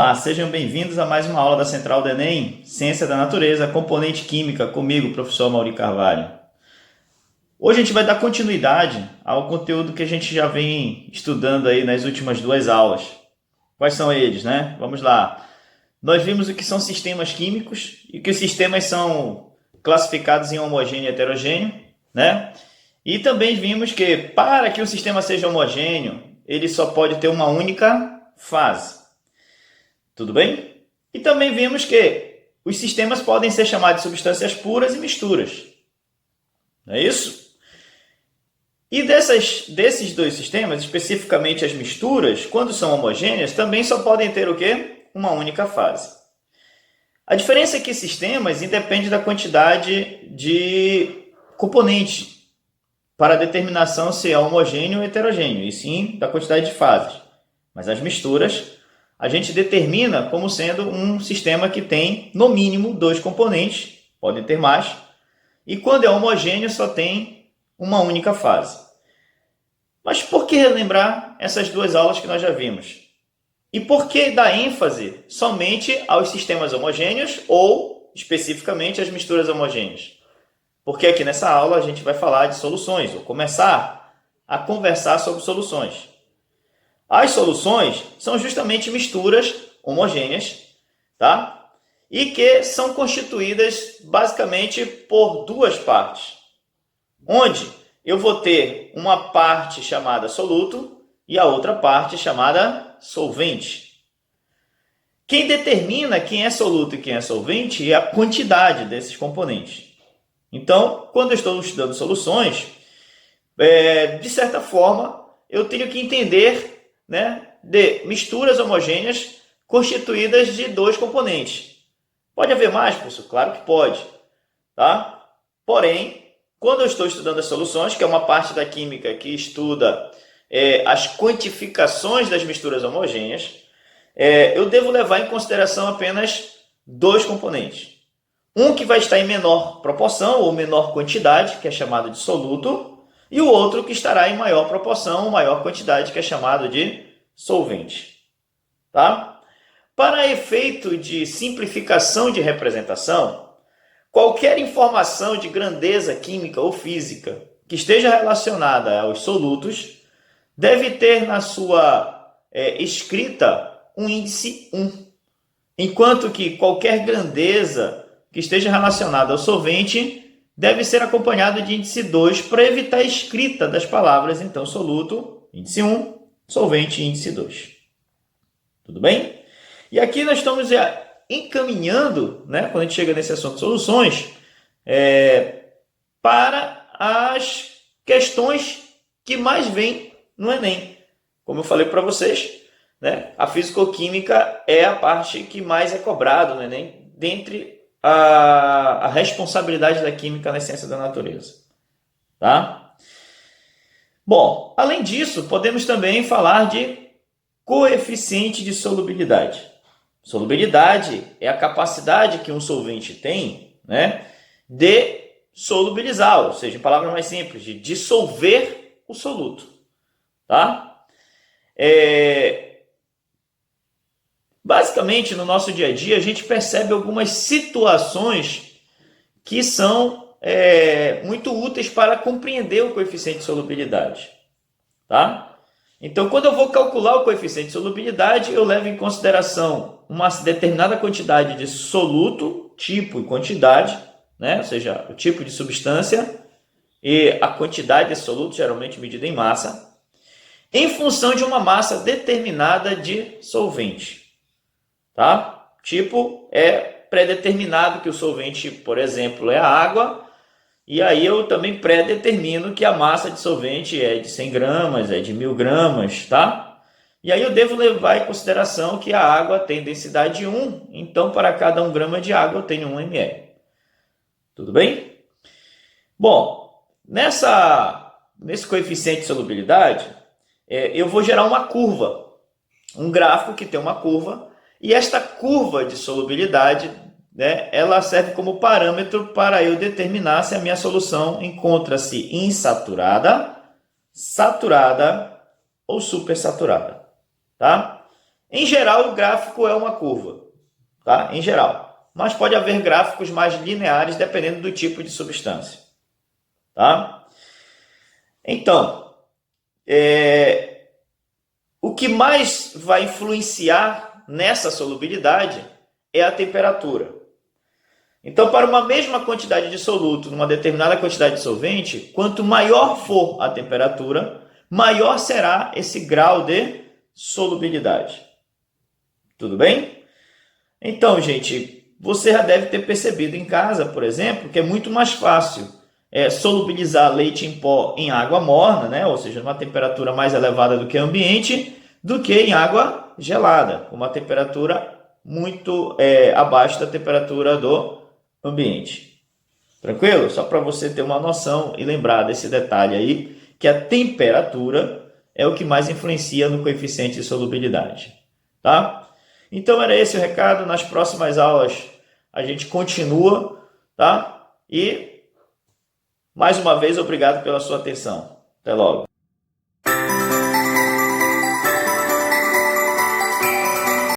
Olá, sejam bem-vindos a mais uma aula da Central do Enem, Ciência da Natureza, Componente Química, comigo, professor Mauri Carvalho. Hoje a gente vai dar continuidade ao conteúdo que a gente já vem estudando aí nas últimas duas aulas. Quais são eles, né? Vamos lá. Nós vimos o que são sistemas químicos e que os sistemas são classificados em homogêneo e heterogêneo, né? E também vimos que para que um sistema seja homogêneo, ele só pode ter uma única fase. Tudo bem? E também vimos que os sistemas podem ser chamados de substâncias puras e misturas. Não é isso? E desses dois sistemas, especificamente as misturas, quando são homogêneas, também só podem ter o quê? Uma única fase. A diferença é que sistemas independe da quantidade de componentes para a determinação se é homogêneo ou heterogêneo, e sim da quantidade de fases. Mas as misturas a gente determina como sendo um sistema que tem, no mínimo, dois componentes, podem ter mais, e quando é homogêneo só tem uma única fase. Mas por que relembrar essas duas aulas que nós já vimos? E por que dar ênfase somente aos sistemas homogêneos ou, especificamente, às misturas homogêneas? Porque aqui nessa aula a gente vai falar de soluções, ou começar a conversar sobre soluções. As soluções são justamente misturas homogêneas, tá? E que são constituídas basicamente por duas partes, onde eu vou ter uma parte chamada soluto e a outra parte chamada solvente. Quem determina quem é soluto e quem é solvente é a quantidade desses componentes. Então, quando eu estou estudando soluções, de certa forma, eu tenho que entender, né, de misturas homogêneas constituídas de dois componentes. Pode haver mais, professor? Claro que pode. Tá? Porém, quando eu estou estudando as soluções, que é uma parte da química que estuda as quantificações das misturas homogêneas, eu devo levar em consideração apenas dois componentes. Um que vai estar em menor proporção ou menor quantidade, que é chamado de soluto, e o outro que estará em maior proporção ou maior quantidade, que é chamado de solvente. Tá? Para efeito de simplificação de representação, qualquer informação de grandeza química ou física que esteja relacionada aos solutos deve ter na sua escrita um índice 1, enquanto que qualquer grandeza que esteja relacionada ao solvente deve ser acompanhado de índice 2 para evitar a escrita das palavras, então, soluto, índice 1, solvente, índice 2. Tudo bem? E aqui nós estamos encaminhando, né, quando a gente chega nesse assunto de soluções, para as questões que mais vêm no Enem. Como eu falei para vocês, né, a físico-química é a parte que mais é cobrada no Enem, dentre a responsabilidade da química na ciência da natureza. Tá? Bom, além disso, podemos também falar de coeficiente de solubilidade. Solubilidade é a capacidade que um solvente tem, né, de solubilizar, ou seja, em palavras mais simples, de dissolver o soluto. Tá? Basicamente, no nosso dia a dia, a gente percebe algumas situações que são muito úteis para compreender o coeficiente de solubilidade. Tá? Então, quando eu vou calcular o coeficiente de solubilidade, eu levo em consideração uma determinada quantidade de soluto, tipo e quantidade, né? Ou seja, o tipo de substância e a quantidade de soluto, geralmente medida em massa, em função de uma massa determinada de solvente. Tá? Tipo, é pré-determinado que o solvente, por exemplo, é a água, e aí eu também pré-determino que a massa de solvente é de 100 gramas, é de 1000 gramas, tá? E aí eu devo levar em consideração que a água tem densidade 1, então para cada 1 grama de água eu tenho 1 ml. Tudo bem? Bom, nesse coeficiente de solubilidade, eu vou gerar uma curva, um gráfico que tem uma curva, e esta curva de solubilidade, né, ela serve como parâmetro para eu determinar se a minha solução encontra-se insaturada, saturada ou supersaturada. Tá? Em geral, o gráfico é uma curva, tá? Em geral. Mas pode haver gráficos mais lineares dependendo do tipo de substância, tá? Então, o que mais vai influenciar nessa solubilidade é a temperatura. Então, para uma mesma quantidade de soluto, numa determinada quantidade de solvente, quanto maior for a temperatura, maior será esse grau de solubilidade. Tudo bem? Então, gente, você já deve ter percebido em casa, por exemplo, que é muito mais fácil solubilizar leite em pó em água morna, né? Ou seja, numa temperatura mais elevada do que o ambiente, do que em água gelada, com uma temperatura muito abaixo da temperatura do ambiente. Tranquilo? Só para você ter uma noção e lembrar desse detalhe aí, que a temperatura é o que mais influencia no coeficiente de solubilidade. Tá? Então era esse o recado. Nas próximas aulas a gente continua, tá? E mais uma vez, obrigado pela sua atenção. Até logo.